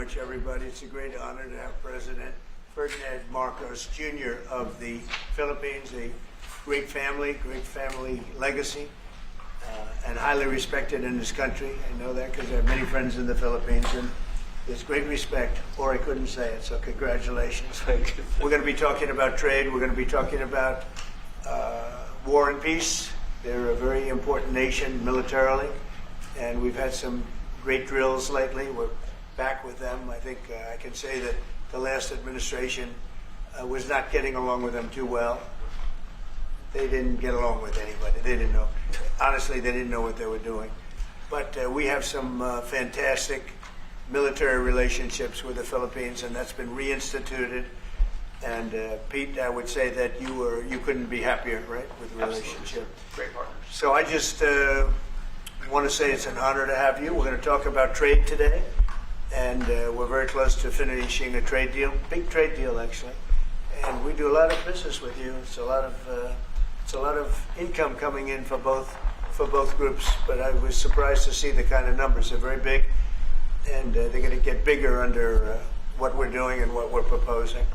much, everybody. It's a great honor to have President Ferdinand Marcos Jr. of the Philippines, a great family legacy, and highly respected in this country. I know that because I have many friends in the Philippines, and there's great respect, or I couldn't say it, so congratulations. Thank you. We're going to be talking about trade. We're going to be talking about war and peace. They're a very important nation militarily, and we've had some great drills lately. We're back with them. I think I can say that the last administration was not getting along with them too well. They didn't get along with anybody. They didn't know. Honestly, they didn't know what they were doing. But we have some fantastic military relationships with the Philippines, and that's been reinstituted. And Pete, I would say that you couldn't be happier, right, with the relationship. Absolutely. Great partners. So I just want to say it's an honor to have you. We're going to talk about trade today, and we're very close to finishing a trade deal, big trade deal actually. And we do a lot of business with you. It's a lot of income coming in for both groups. But I was surprised to see the kind of numbers. They're very big, and they're going to get bigger under what we're doing and what we're proposing.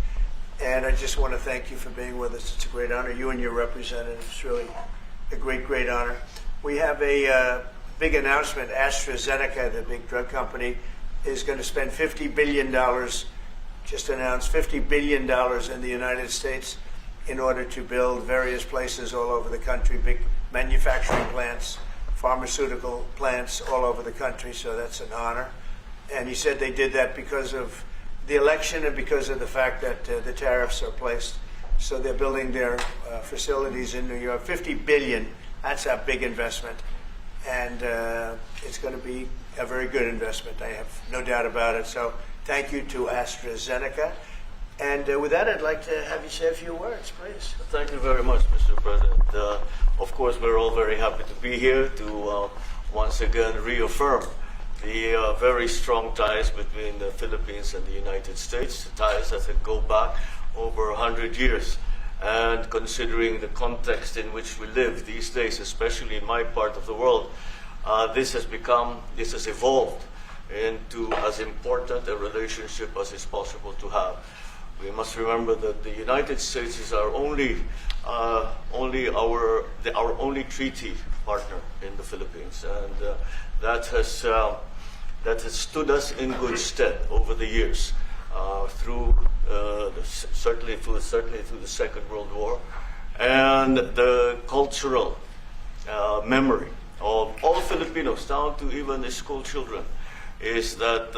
And I just want to thank you for being with us. It's a great honor. You and your representative. It's really a great honor. We have a big announcement. AstraZeneca, the big drug company, is going to spend $50 billion, just announced $50 billion in the United States in order to build various places all over the country, big manufacturing plants, pharmaceutical plants all over the country. So that's an honor. And he said they did that because of the election and because of the fact that the tariffs are placed. So they're building their facilities in New York. $50 billion, that's a big investment. And it's going to be a very good investment. I have no doubt about it. So thank you to AstraZeneca. And with that, I'd like to have you say a few words, please. Thank you very much, Mr. President. Of course, we're all very happy to be here to once again reaffirm the very strong ties between the Philippines and the United States, ties that go back over 100 years. And considering the context in which we live these days, especially in my part of the world, this has evolved into as important a relationship as is possible to have. We must remember that the United States is our only treaty partner in the Philippines, and that has stood us in good stead over the years, certainly through the Second World War, and the cultural memory of all Filipinos, down to even the school children, is that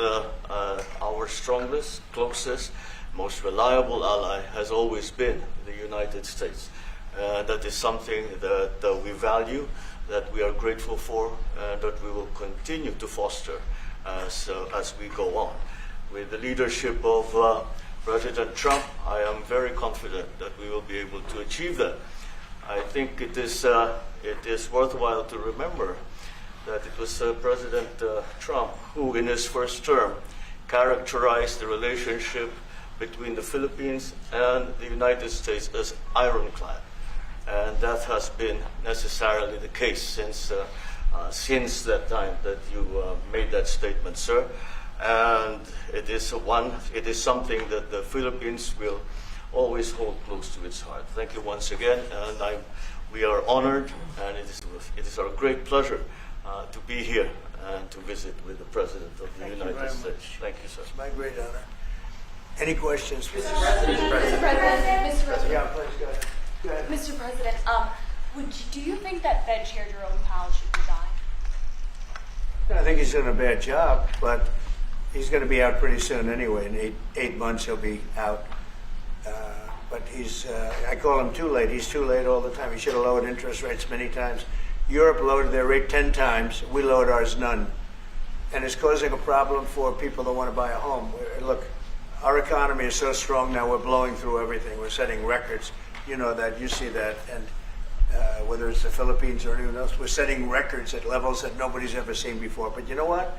our strongest, closest, most reliable ally has always been the United States. That is something that we value, that we are grateful for, and that we will continue to foster as we go on. With the leadership of President Trump, I am very confident that we will be able to achieve that. I think it is worthwhile to remember that it was President Trump who, in his first term, characterized the relationship between the Philippines and the United States as ironclad. And that has been necessarily the case since that time that you made that statement, sir. And it is something that the Philippines will always hold close to its heart. Thank you once again, and we are honored, and it is our great pleasure to be here and to visit with the President of the United States. Thank you, sir. It's my great honor. Any questions? Mr. President. Yeah, please go ahead. Go ahead. Mr. President, do you think that Fed Chair Jerome Powell should resign? I think he's doing a bad job, but he's going to be out pretty soon anyway. In eight months, he'll be out. But I call him too late. He's too late all the time. He should have lowered interest rates many times. Europe lowered their rate 10 times. We lowered ours none. And it's causing a problem for people that want to buy a home. Look, our economy is so strong now, we're blowing through everything. We're setting records. You know that, you see that. And whether it's the Philippines or anyone else, we're setting records at levels that nobody's ever seen before. But you know what?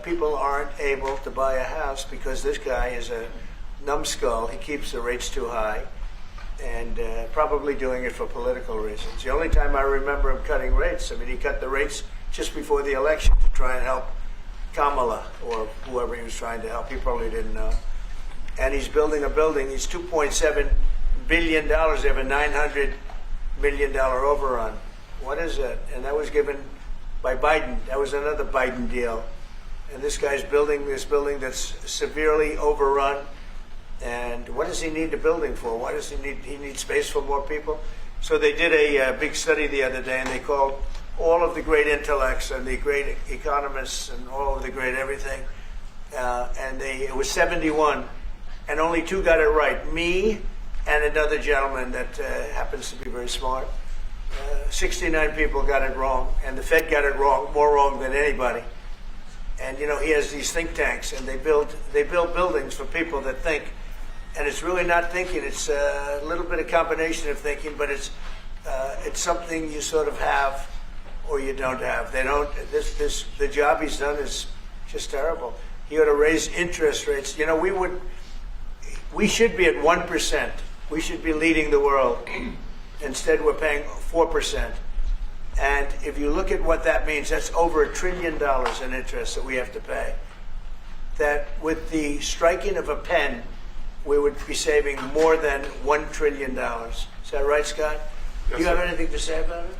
People aren't able to buy a house because this guy is a numbskull. He keeps the rates too high, and probably doing it for political reasons. The only time I remember him cutting rates, I mean, he cut the rates just before the election to try and help Kamala or whoever he was trying to help. He probably didn't know. And he's building a building. He's $2.7 billion. They have a $900 million overrun. What is that? And that was given by Biden. That was another Biden deal. And this guy's building this building that's severely overrun. And what does he need the building for? Why does he need space for more people? So they did a big study the other day, and they called all of the great intellects and the great economists and all of the great everything. And it was 71, and only 2 got it right. Me and another gentleman that happens to be very smart. 69 people got it wrong, and the Fed got it wrong, more wrong than anybody. And you know, he has these think tanks, and they build buildings for people that think. And it's really not thinking; it's a little bit of combination of thinking, but it's something you sort of have or you don't have. They don't. The job he's done is just terrible. He ought to raise interest rates. You know, we should be at 1%. We should be leading the world. Instead, we're paying 4%. And if you look at what that means, that's over $1 trillion in interest that we have to pay. That with the striking of a pen, we would be saving more than $1 trillion. Is that right, Scott? Yes, Do you have sir. anything to say about it?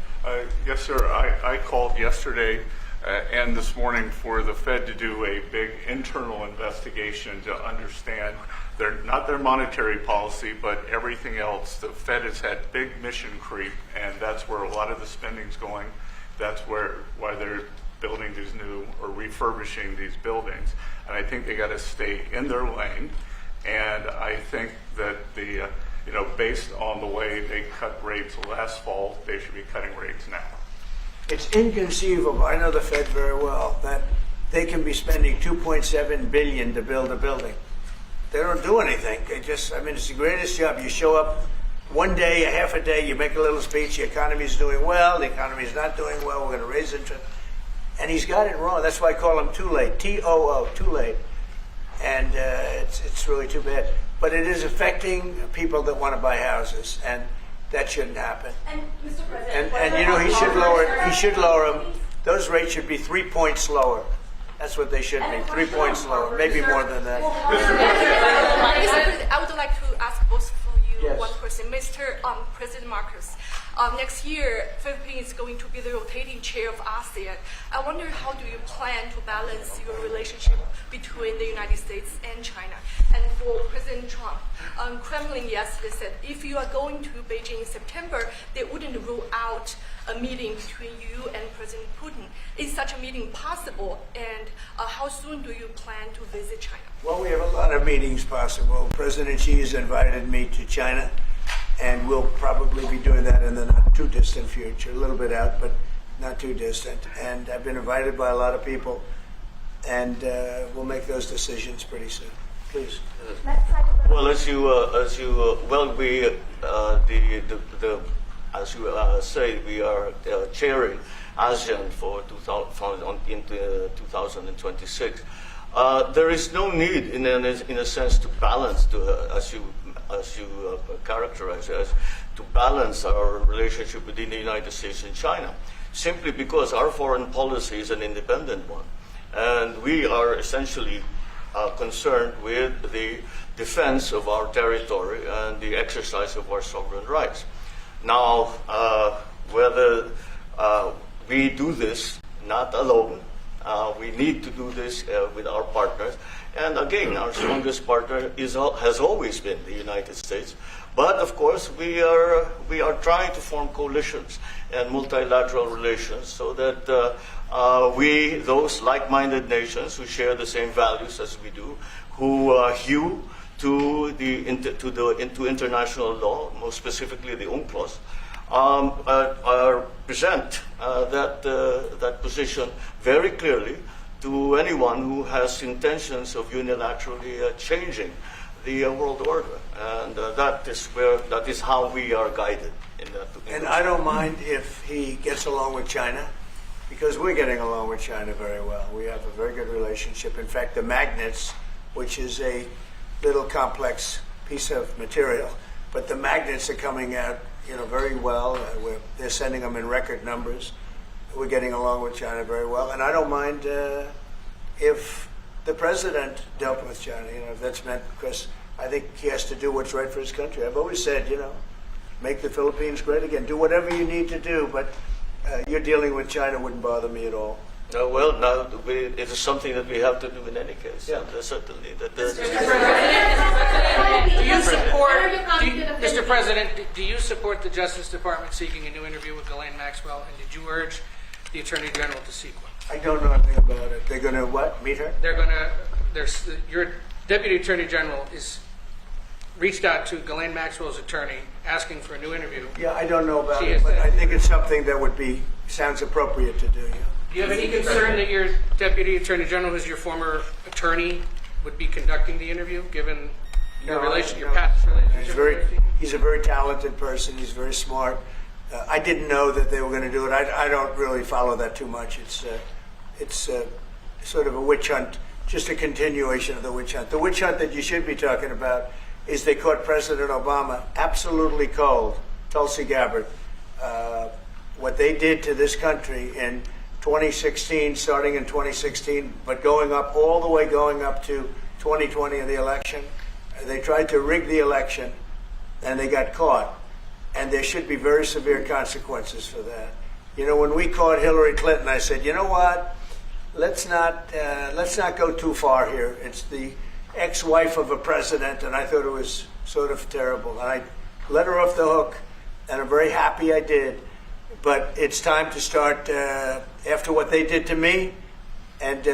Yes, sir. I called yesterday and this morning for the Fed to do a big internal investigation to understand not their monetary policy, but everything else. The Fed has had big mission creep, and that's where a lot of the spending's going. That's why they're building these new or refurbishing these buildings. And I think they got to stay in their lane. And I think that based on the way they cut rates last fall, they should be cutting rates now. It's inconceivable, I know the Fed very well, that they can be spending $2.7 billion to build a building. They don't do anything. It's the greatest job. You show up one day, a half a day, you make a little speech, the economy's doing well, the economy's not doing well, we're going to raise interest. And he's got it wrong. That's why I call him too late, T-O-O, too late. And it's really too bad. But it is affecting people that want to buy houses, and that shouldn't happen. And Mr. President, And you know, he should lower them. Those rates should be 3 points lower. That's what they should be, 3 points lower, maybe more than that. Mr. President, I would like to ask both of you Yes. one question. Mr. President Marcos, next year, Philippines is going to be the rotating chair of ASEAN. I wonder, how do you plan to balance your relationship between the United States and China? And for President Trump, Kremlin yesterday said if you are going to Beijing in September, they wouldn't rule out a meeting between you and President Putin. Is such a meeting possible? And how soon do you plan to visit China? Well, we have a lot of meetings possible. President Xi has invited me to China, and we'll probably be doing that in the not too distant future. A little bit out, but not too distant. And I've been invited by a lot of people, and we'll make those decisions pretty soon. Please. Well, as you say, we are chairing ASEAN for 2026. There is no need, in a sense, to balance, as you characterize as, to balance our relationship between the United States and China, simply because our foreign policy is an independent one, and we are essentially concerned with the defense of our territory and the exercise of our sovereign rights. Now, whether we do this not alone, we need to do this with our partners. And again, our strongest partner has always been the United States. But of course, we are trying to form coalitions and multilateral relations so that those like-minded nations who share the same values as we do, who hew to international law, most specifically the UNCLOS, present that position very clearly to anyone who has intentions of unilaterally changing the world order, and that is how we are guided in that. And I don't mind if he gets along with China, because we're getting along with China very well. We have a very good relationship. In fact, the magnets, which is a little complex piece of material, but the magnets are coming out, very well. They're sending them in record numbers. We're getting along with China very well, and I don't mind if the president dealt with China, if that's meant, because I think he has to do what's right for his country. I've always said, make the Philippines great again. Do whatever you need to do, but you're dealing with China wouldn't bother me at all. Well, now it is something that we have to do in any case. Yeah. And certainly. Mr. President, do you support the Justice Department seeking a new interview with Ghislaine Maxwell, and did you urge the Attorney General to seek one? I don't know anything about it. They're going to what? Meet her? Your Deputy Attorney General is reached out to Ghislaine Maxwell's attorney asking for a new interview. Yeah, I don't know about She it, has but that. I think it's something that sounds appropriate to do. Yeah. Do you have any concern that your Deputy Attorney General, who's your former attorney, would be conducting the interview, given your past relationship? He's a very talented person. He's very smart. I didn't know that they were going to do it. I don't really follow that too much. It's sort of a witch hunt, just a continuation of the witch hunt. The witch hunt that you should be talking about is they caught President Obama absolutely cold, Tulsi Gabbard. What they did to this country in 2016, starting in 2016, but going up to 2020 in the election. They tried to rig the election, and they got caught. And there should be very severe consequences for that. When we caught Hillary Clinton, I said, you know what? Let's not go too far here. It's the ex-wife of a president, and I thought it was sort of terrible. And I let her off the hook, and I'm very happy I did. But it's time to start, after what they did to me, and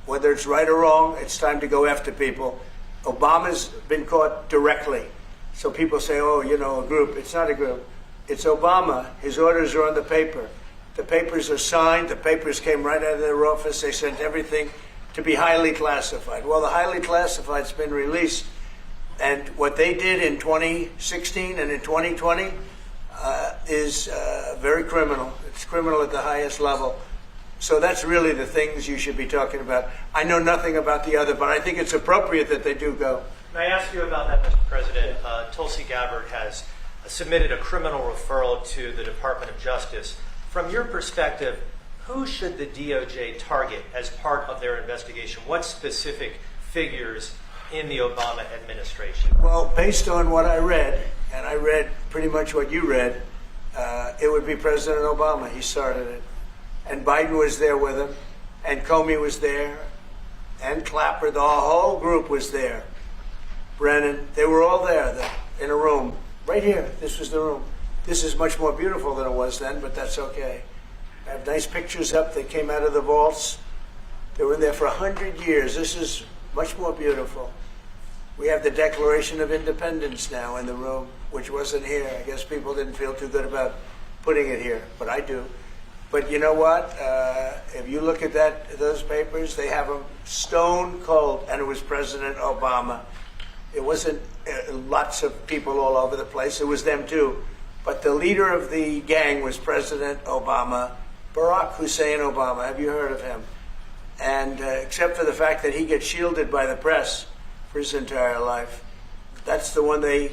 whether it's right or wrong, it's time to go after people. Obama's been caught directly. So people say, a group. It's not a group. It's Obama. His orders are on the paper. The papers are signed. The papers came right out of their office. They sent everything to be highly classified. Well, the highly classified's been released. And what they did in 2016 and in 2020 is very criminal. It's criminal at the highest level. So that's really the things you should be talking about. I know nothing about the other, but I think it's appropriate that they do go. May I ask you about that, Mr. President? Tulsi Gabbard has submitted a criminal referral to the Department of Justice. From your perspective, who should the DOJ target as part of their investigation? What specific figures in the Obama administration? Well, based on what I read, and I read pretty much what you read, it would be President Obama. He started it. And Biden was there with him, and Comey was there, and Clapper. The whole group was there. Brennan, they were all there in a room. Right here, this was the room. This is much more beautiful than it was then, but that's okay. I have nice pictures up that came out of the vaults. They were in there for 100 years. This is much more beautiful. We have the Declaration of Independence now in the room, which wasn't here. I guess people didn't feel too good about putting it here, but I do. But you know what? If you look at those papers, they have them stone cold, and it was President Obama. It wasn't lots of people all over the place. It was them too. But the leader of the gang was President Obama, Barack Hussein Obama. Have you heard of him? And except for the fact that he gets shielded by the press for his entire life, that's the one they...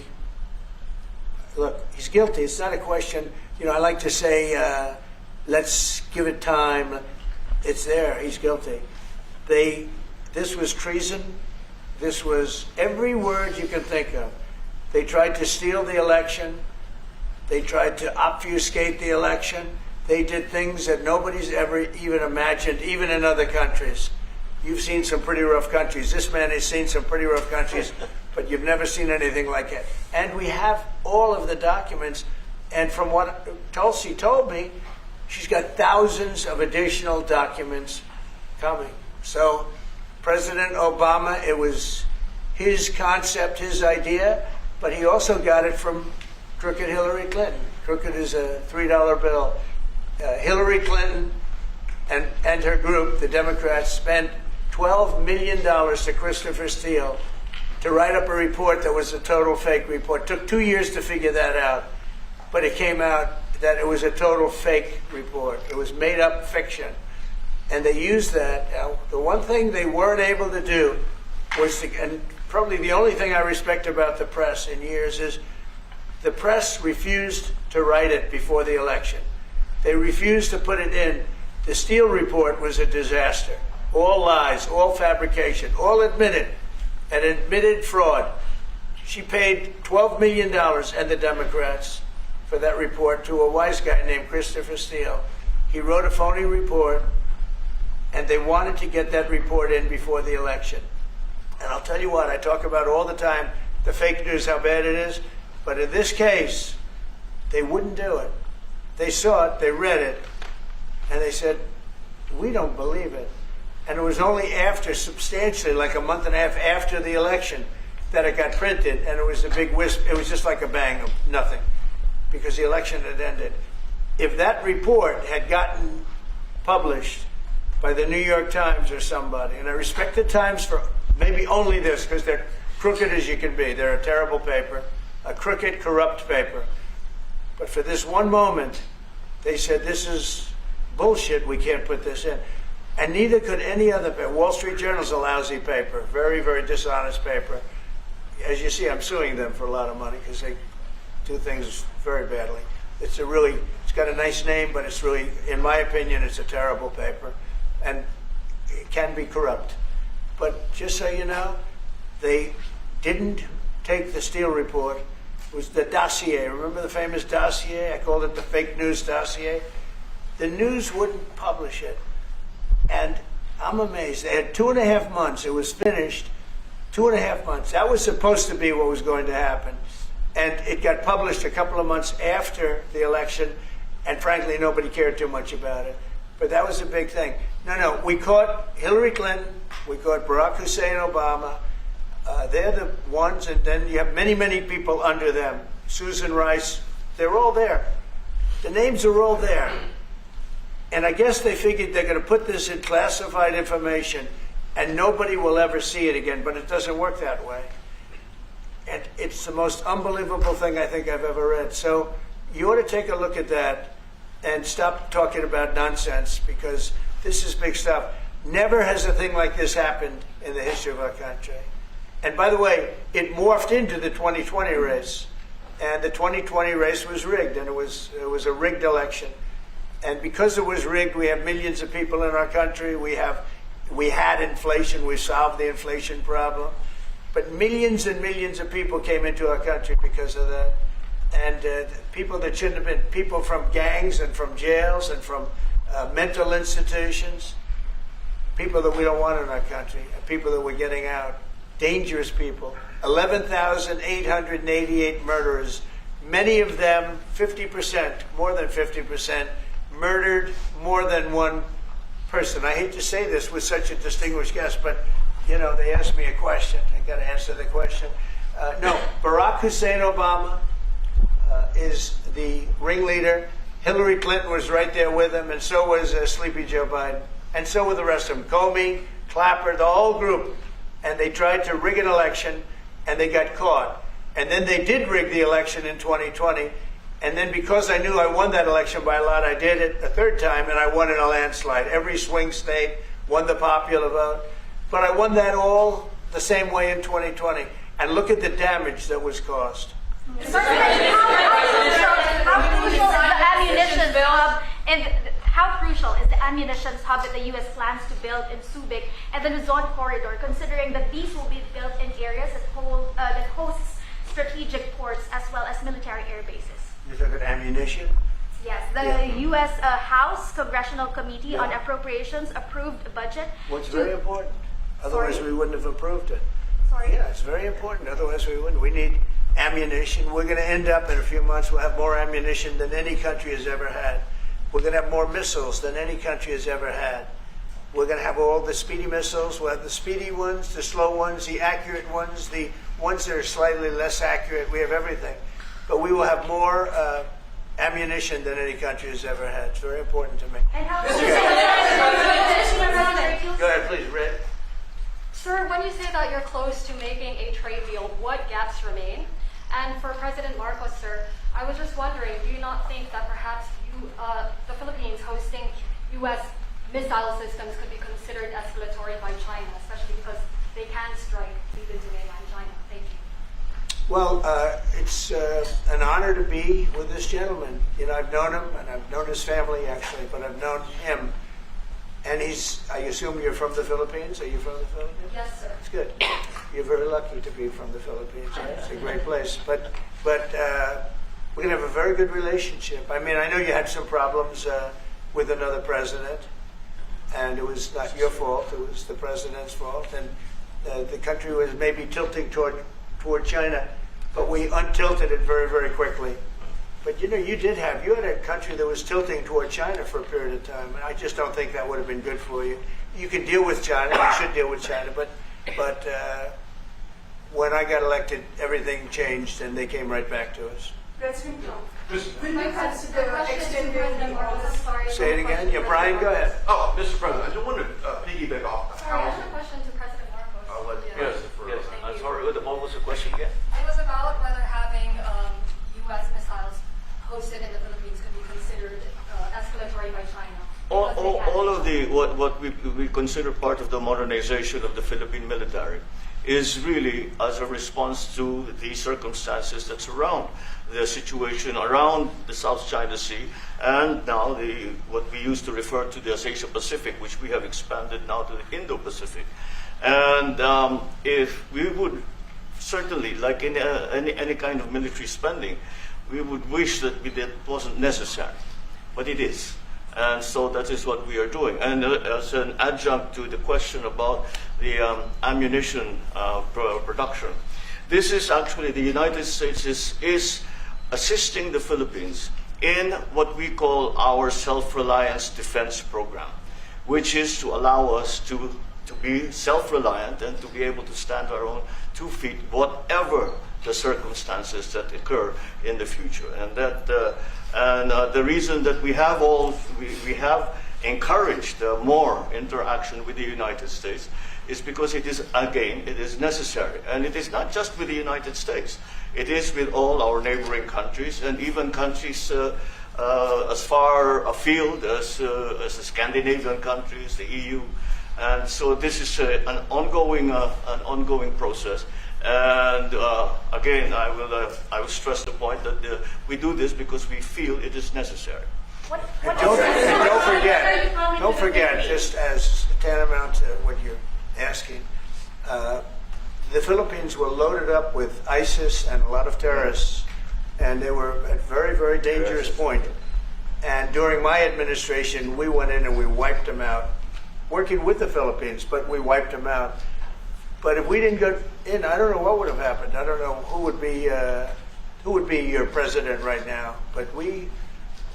Look, he's guilty. It's not a question. I like to say, let's give it time. It's there. He's guilty. This was treason. This was every word you can think of. They tried to steal the election. They tried to obfuscate the election. They did things that nobody's ever even imagined, even in other countries. You've seen some pretty rough countries. This man has seen some pretty rough countries, but you've never seen anything like it. And we have all of the documents. And from what Tulsi told me, she's got thousands of additional documents coming. So President Obama, it was his concept, his idea, but he also got it from crooked Hillary Clinton. Crooked is a $3 bill. Hillary Clinton and her group, the Democrats, spent $12 million to Christopher Steele to write up a report that was a total fake report. It took 2 years to figure that out, but it came out that it was a total fake report. It was made up fiction. And they used that. The one thing they weren't able to do was and probably the only thing I respect about the press in years is the press refused to write it before the election. They refused to put it in. The Steele report was a disaster. all lies, all fabrication, all admitted, an admitted fraud. She paid $12 million, and the Democrats, for that report to a wise guy named Christopher Steele. He wrote a phony report, and they wanted to get that report in before the election. And I'll tell you what, I talk about all the time, the fake news, how bad it is. But in this case, they wouldn't do it. They saw it, they read it, and they said, we don't believe it. And it was only after, substantially, like a month and a half after the election, that it got printed, and it was a big wisp. It was just like a bang of nothing, because the election had ended. If that report had gotten published by the New York Times or somebody, and I respect the Times for maybe only this, because they're crooked as you can be. They're a terrible paper, a crooked, corrupt paper. But for this one moment, they said, this is bullshit, we can't put this in. And neither could any other paper. Wall Street Journal's a lousy paper, very, very dishonest paper. As you see, I'm suing them for a lot of money because they do things very badly. It's got a nice name, but it's really, in my opinion, it's a terrible paper. And it can be corrupt. But just so you know, they didn't take the Steele report. It was the dossier. Remember the famous dossier? I called it the fake news dossier. The news wouldn't publish it. And I'm amazed. They had 2.5 months. It was finished. 2.5 months. That was supposed to be what was going to happen. And it got published a couple of months after the election. And frankly, nobody cared too much about it. But that was a big thing. No, we caught Hillary Clinton. We caught Barack Hussein Obama. They're the ones. And then you have many, many people under them. Susan Rice. They're all there. The names are all there. And I guess they figured they're going to put this in classified information and nobody will ever see it again, but it doesn't work that way. And it's the most unbelievable thing I think I've ever read. So you ought to take a look at that and stop talking about nonsense, because this is big stuff. Never has a thing like this happened in the history of our country. And by the way, it morphed into the 2020 race. And the 2020 race was rigged, and it was a rigged election. And because it was rigged, we have millions of people in our country. We had inflation. We solved the inflation problem. But millions and millions of people came into our country because of that. And people that shouldn't have been, people from gangs and from jails and from mental institutions, people that we don't want in our country, people that we're getting out, dangerous people. 11,888 murderers, many of them, 50%, more than 50%, murdered more than one person. I hate to say this with such a distinguished guest, but you know, they asked me a question. I got to answer the question. No, Barack Hussein Obama is the ringleader. Hillary Clinton was right there with him, and so was Sleepy Joe Biden, and so were the rest of them. Comey, Clapper, the whole group. And they tried to rig an election, and they got caught. And then they did rig the election in 2020. And then because I knew I won that election by a lot, I did it a third time, and I won in a landslide. Every swing state won the popular vote. But I won that all the same way in 2020. And look at the damage that was caused. How crucial is the ammunition hub, and how crucial is the ammunition hub that the U.S. plans to build in Subic and the Luzon corridor, considering that these will be built in areas that hosts strategic ports as well as military air bases? You're talking ammunition? Yes, the U.S. House Congressional Committee on Appropriations approved a budget. What's very important. Otherwise, we wouldn't have approved it. Sorry? Yeah, it's very important. Otherwise, we wouldn't. We need ammunition. We're going to end up in a few months, we'll have more ammunition than any country has ever had. We're going to have more missiles than any country has ever had. We're going to have all the speedy missiles. We'll have the speedy ones, the slow ones, the accurate ones, the ones that are slightly less accurate. We have everything. But we will have more ammunition than any country has ever had. It's very important to me. And how Go ahead, please, Red. Sir, when you say that you're close to making a trade deal, what gaps remain? And for President Marcos, sir, I was just wondering, do you not think that perhaps the Philippines hosting U.S. missile systems could be considered escalatory by China, especially because they can strike deep into mainland China? Thank you. Well, it's an honor to be with this gentleman. You know, I've known him, and I've known his family, actually, but I've known him. And I assume you're from the Philippines? Are you from the Philippines? Yes, sir. It's good. You're very lucky to be from the Philippines. It's a great place. But we're going to have a very good relationship. I mean, I know you had some problems with another president, and it was not your fault. It was the president's fault. And the country was maybe tilting toward China, but we untilted it very, very quickly. But you had a country that was tilting toward China for a period of time, and I just don't think that would have been good for you. You can deal with China, you should deal with China, but when I got elected, everything changed, and they came right back to us. President Trump, My question to President Marcos. Sorry. Say it again. Yeah, Brian, go ahead. oh, Mr. President, I just wanted to piggyback off Sorry, I have housing. a question to President Marcos. I'll let Yeah. Yes, yes. I'm sorry, what was the question again? It was about whether having U.S. missiles hosted in the Philippines could be considered escalatory by China. All of the what we consider part of the modernization of the Philippine military is really as a response to the circumstances that surround the situation around the South China Sea, and now what we used to refer to as Asia Pacific, which we have expanded now to the Indo-Pacific. And if we would certainly, like in any kind of military spending, we would wish that it wasn't necessary, but it is. And so that is what we are doing. And as an adjunct to the question about the ammunition production, this is actually the United States is assisting the Philippines in what we call our self-reliance defense program, which is to allow us to be self-reliant and to be able to stand our own 2 feet, whatever the circumstances that occur in the future. And the reason that we have encouraged more interaction with the United States is because it is necessary. And it is not just with the United States. It is with all our neighboring countries, and even countries as far afield as the Scandinavian countries, the EU. And so this is an ongoing process. And again, I will stress the point that we do this because we feel it is necessary. Don't forget, just as tantamount to what you're asking, the Philippines were loaded up with ISIS and a lot of terrorists, and they were at a very, very dangerous point. And during my administration, we went in and we wiped them out, working with the Philippines, but we wiped them out. But if we didn't go in, I don't know what would have happened. I don't know who would be your president right now. But we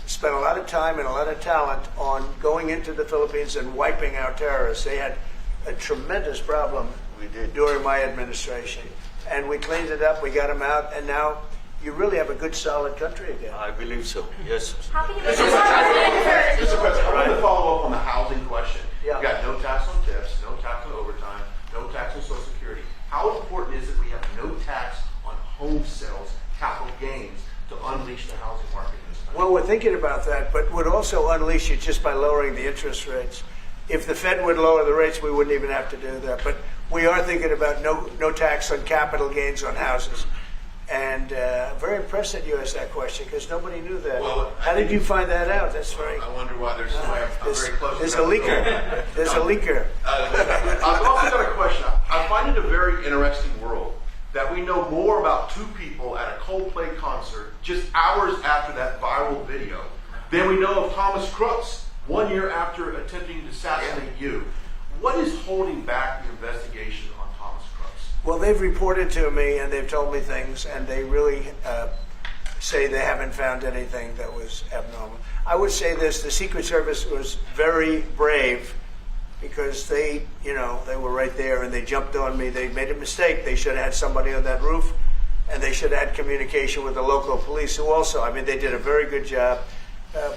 spent a lot of time and a lot of talent on going into the Philippines and wiping out terrorists. They had a tremendous problem during my administration. And we cleaned it up, we got them out, and now you really have a good, solid country again. I believe so, yes. How can you make Mr. President, I wanted to follow up on the housing question. Yeah. You got no tax on tips, no tax on overtime, no tax on Social Security. How important is it we have no tax on home sales, capital gains, to unleash the housing market in this country? Well, we're thinking about that, but would also unleash it just by lowering the interest rates. If the Fed would lower the rates, we wouldn't even have to do that. But we are thinking about no tax on capital gains on houses. And very impressed that you asked that question because nobody knew that. Well, how did you find that out? That's very. I wonder why there's somebody I'm very close to. There's a leaker. There's a leaker. I've also got a question. I find it a very interesting world that we know more about two people at a Coldplay concert just hours after that viral video than we know of Thomas Crooks 1 year after attempting to assassinate you. What is holding back the investigation on Thomas Crooks? Well, they've reported to me and they've told me things, and they really say they haven't found anything that was abnormal. I would say this: the Secret Service was very brave because they were right there and they jumped on me. They made a mistake. They should have had somebody on that roof, and they should have had communication with the local police, who also, they did a very good job,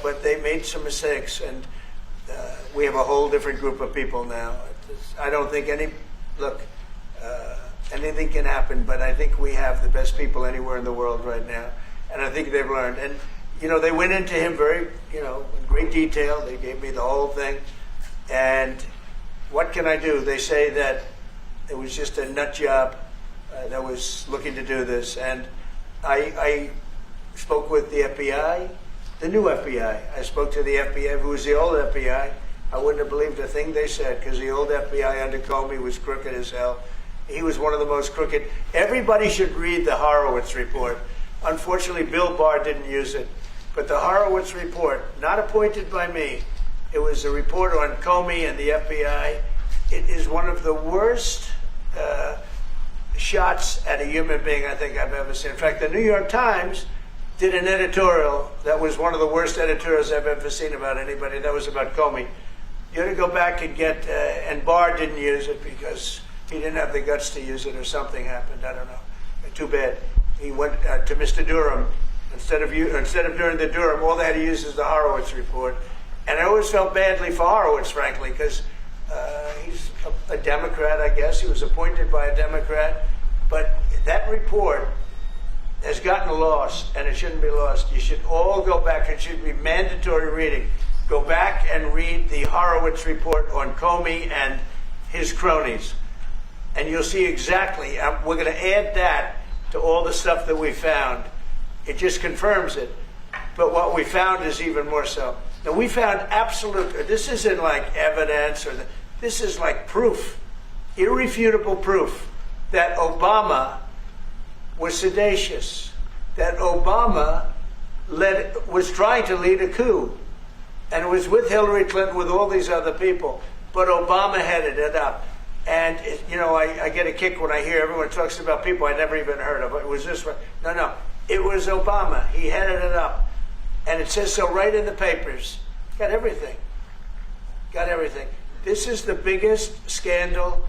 but they made some mistakes, and we have a whole different group of people now. I don't think anything can happen, but I think we have the best people anywhere in the world right now, and I think they've learned. And they went into him very, in great detail. They gave me the whole thing, and what can I do? They say that it was just a nut job that was looking to do this, and I spoke with the FBI, the new FBI. I spoke to the FBI, who was the old FBI, I wouldn't have believed a thing they said, because the old FBI under Comey was crooked as hell. He was one of the most crooked. Everybody should read the Horowitz report. Unfortunately, Bill Barr didn't use it. But the Horowitz report, not appointed by me, it was a report on Comey and the FBI. It is one of the worst shots at a human being I think I've ever seen. In fact, the New York Times did an editorial that was one of the worst editorials I've ever seen about anybody. That was about Comey. You ought to go back and get, and Barr didn't use it because he didn't have the guts to use it, or something happened. I don't know. Too bad. He went to Mr. Durham. Instead of doing the Durham, all they had to use is the Horowitz report. And I always felt badly for Horowitz, frankly, because he's a Democrat, I guess. He was appointed by a Democrat. But that report has gotten lost, and it shouldn't be lost. You should all go back. It should be mandatory reading. Go back and read the Horowitz report on Comey and his cronies. And you'll see exactly, we're going to add that to all the stuff that we found. It just confirms it. But what we found is even more so. Now, we found absolute, this isn't like evidence, this is like proof, irrefutable proof that Obama was seditious, that Obama was trying to lead a coup, and was with Hillary Clinton, with all these other people, but Obama headed it up. And, I get a kick when I hear everyone talks about people I never even heard of. It was this one. No. It was Obama. He headed it up. And it says so right in the papers. Got everything. This is the biggest scandal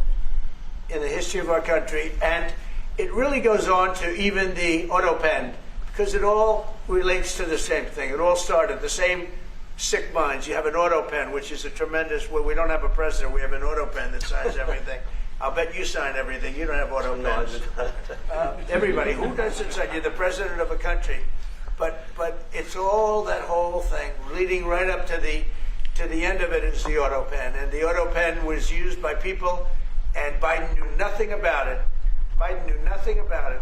in the history of our country. And it really goes on to even the auto pen, because it all relates to the same thing. It all started the same sick minds. You have an auto pen, which is a tremendous, well, we don't have a president, we have an auto pen that signs everything. I'll bet you sign everything. You don't have auto pens. Everybody, who doesn't sign? You're the president of a country. But it's all that whole thing, leading right up to the end of it is the auto pen. And the auto pen was used by people, and Biden knew nothing about it.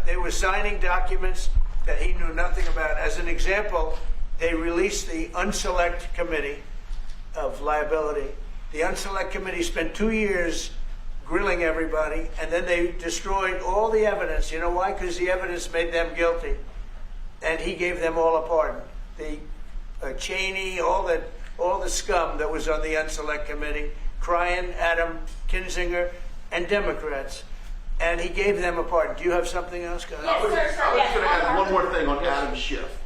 They were signing documents that he knew nothing about. As an example, they released the Unselect Committee of Liability. The Unselect Committee spent 2 years grilling everybody, and then they destroyed all the evidence. You know why? Because the evidence made them guilty, and he gave them all a pardon. The Cheney, all the scum that was on the Unselect Committee, Cryan, Adam Kinzinger, and Democrats, and he gave them a pardon. Do you have something else? Yes, sir. I was Yes, going to add one more thing on Adam Schiff.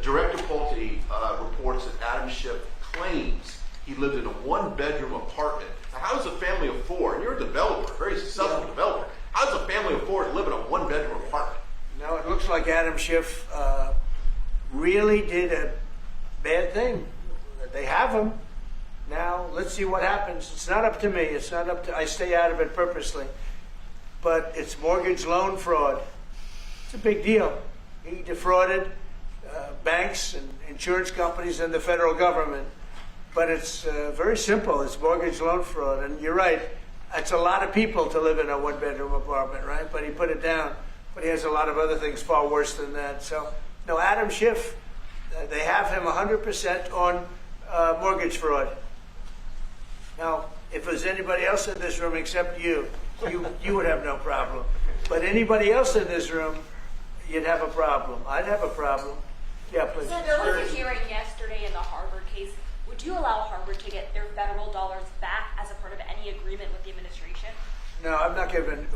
Director Pulte reports that Adam Schiff claims he lived in a one-bedroom apartment. Now, how does a family of four, and you're a developer, a very successful developer, how does a family of four live in a one-bedroom apartment? No, it looks like Adam Schiff really did a bad thing. They have him. Now, let's see what happens. It's not up to me. I stay out of it purposely. But it's mortgage loan fraud. It's a big deal. He defrauded banks and insurance companies and the federal government. But it's very simple. It's mortgage loan fraud. And you're right. It's a lot of people to live in a one-bedroom apartment, right? But he put it down. But he has a lot of other things far worse than that. So, no, Adam Schiff, they have him 100% on mortgage fraud. Now, if there's anybody else in this room except you would have no problem. But anybody else in this room, you'd have a problem. I'd have a problem. Yeah, please. So there was a hearing yesterday in the Harvard case. Would you allow Harvard to get their federal dollars back as a part of any agreement with the administration? No, I'm not giving.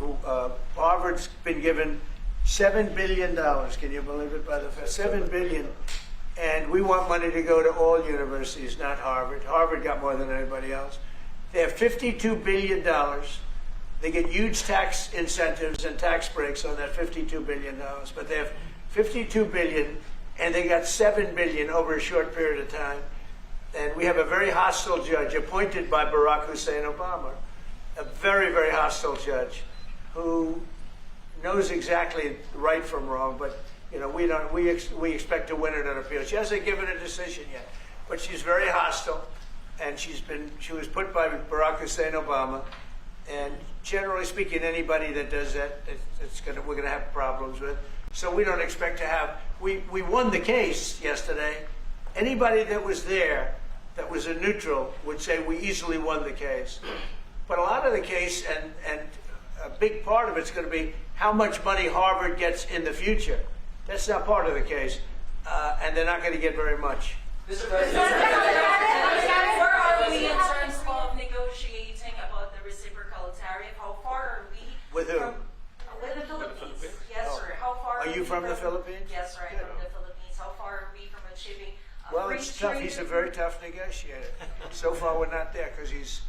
Harvard's been given $7 billion. Can you believe it? By the Fed, $7 billion, and we want money to go to all universities, not Harvard. Harvard got more than anybody else. They have $52 billion. They get huge tax incentives and tax breaks on that $52 billion. But they have $52 billion, and they got $7 billion over a short period of time. And we have a very hostile judge appointed by Barack Hussein Obama, a very, very hostile judge who knows exactly right from wrong. But we expect to win it on appeal. She hasn't given a decision yet, but she's very hostile, and she was put by Barack Hussein Obama. And generally speaking, anybody that does that, we're going to have problems with. So we don't expect to have. We won the case yesterday. Anybody that was there, that was a neutral would say we easily won the case. But a lot of the case, and a big part of it's going to be how much money Harvard gets in the future. That's not part of the case, and they're not going to get very much. Mr. President, where are we in terms of negotiating about the reciprocal tariff? How far are we? With who? With the Philippines. Yes, sir. How far Are you from the Philippines? Yes, sir. I'm Good. from the Philippines. How far are we from achieving Well, free it's tough. trade? He's a very tough negotiator. So far, we're not there because he's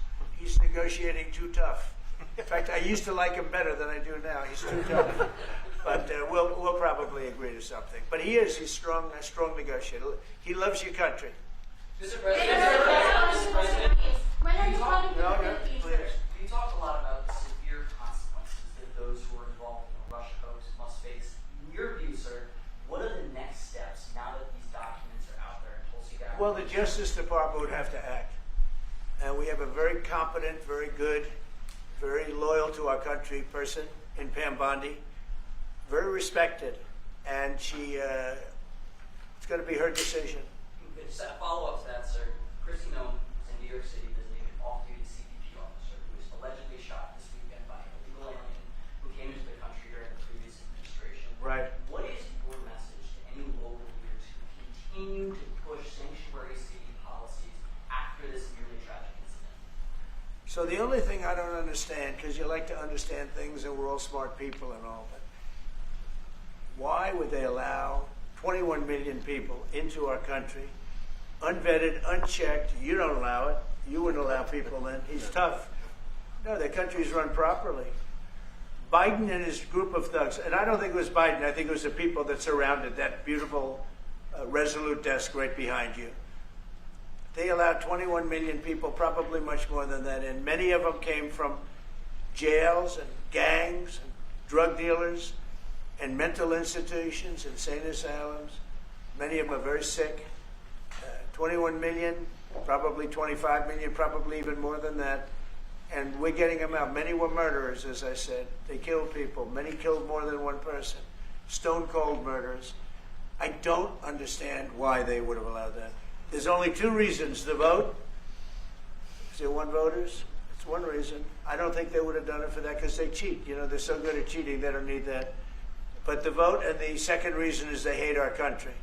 negotiating too tough. In fact, I used to like him better than I do now. He's too tough. But we'll probably agree to something. But he's strong, a strong negotiator. He loves your country. Mr. President, When are you coming to No, the no, Philippines, please. sir? You talk a lot about the severe consequences that those who are involved in the Russia hoax must face. In your view, sir, what are the next steps now that these documents are out there? Tulsi Gabbard? Well, the Justice Department would have to act. And we have a very competent, very good, very loyal to our country person in Pam Bondi, very respected. And it's going to be her decision. Just a follow-up to that, sir. Chrissy Noem is in New York City visiting an off-duty CBP officer who was allegedly shot this weekend by an illegal alien who came into the country during the previous administration. Right. What is your message to any local leaders who continue to push sanctuary city policies after this nearly tragic incident? So the only thing I don't understand, because you like to understand things and we're all smart people and all, but why would they allow 21 million people into our country, unvetted, unchecked? You don't allow it. You wouldn't allow people in. He's tough. No, the country's run properly. Biden and his group of thugs, and I don't think it was Biden, I think it was the people that surrounded that beautiful Resolute desk right behind you. They allowed 21 million people, probably much more than that, and many of them came from jails and gangs and drug dealers and mental institutions, insane asylums. Many of them are very sick. 21 million, probably 25 million, probably even more than that. And we're getting them out. Many were murderers, as I said. They killed people. Many killed more than one person. Stone cold murders. I don't understand why they would have allowed that. There's only two reasons. The vote. Is there one voters? It's one reason. I don't think they would have done it for that because they cheat. You know, they're so good at cheating, they don't need that. But the vote, and the second reason is they hate our country.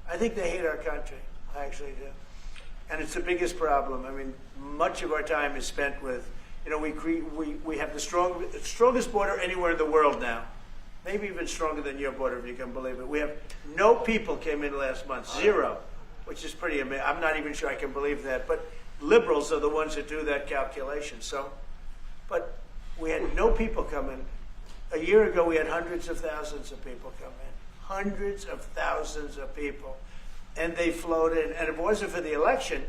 I think they hate our country. I actually do. And it's the biggest problem. I mean, much of our time is spent with, you know, we have the strongest border anywhere in the world now. Maybe even stronger than your border, if you can believe it. We have no people came in last month, zero, which is pretty amazing. I'm not even sure I can believe that. But liberals are the ones that do that calculation. So, but we had no people come in. A year ago, we had hundreds of thousands of people come in. Hundreds of thousands of people. And they flowed in. And if it wasn't for the election,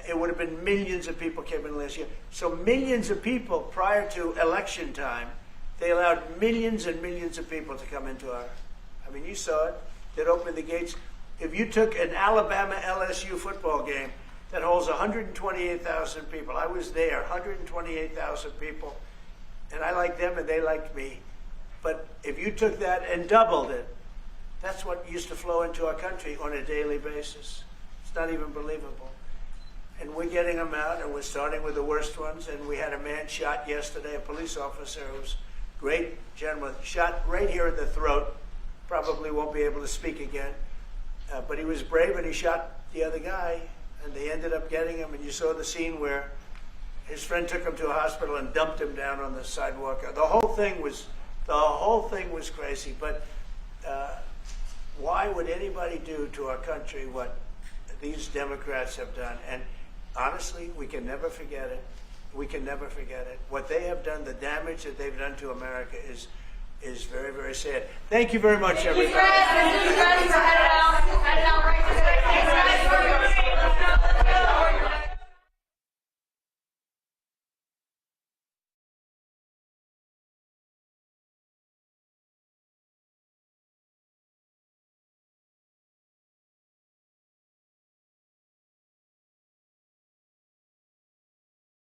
it would have been millions of people came in last year. So millions of people prior to election time, they allowed millions and millions of people to come into our, I mean, you saw it. They'd open the gates. If you took an Alabama-LSU football game that holds 128,000 people, I was there, 128,000 people, and I liked them and they liked me. But if you took that and doubled it, that's what used to flow into our country on a daily basis. It's not even believable. And we're getting them out, and we're starting with the worst ones. And we had a man shot yesterday, a police officer who's a great gentleman, shot right here in the throat. Probably won't be able to speak again. But he was brave, and he shot the other guy, and they ended up getting him. And you saw the scene where his friend took him to a hospital and dumped him down on the sidewalk. The whole thing was crazy. But why would anybody do to our country what these Democrats have done? And honestly, we can never forget it. We can never forget it. What they have done, the damage that they've done to America is very, very sad. Thank you very much, everybody. Thank you, Fred. Thank you, Fred. Head it out.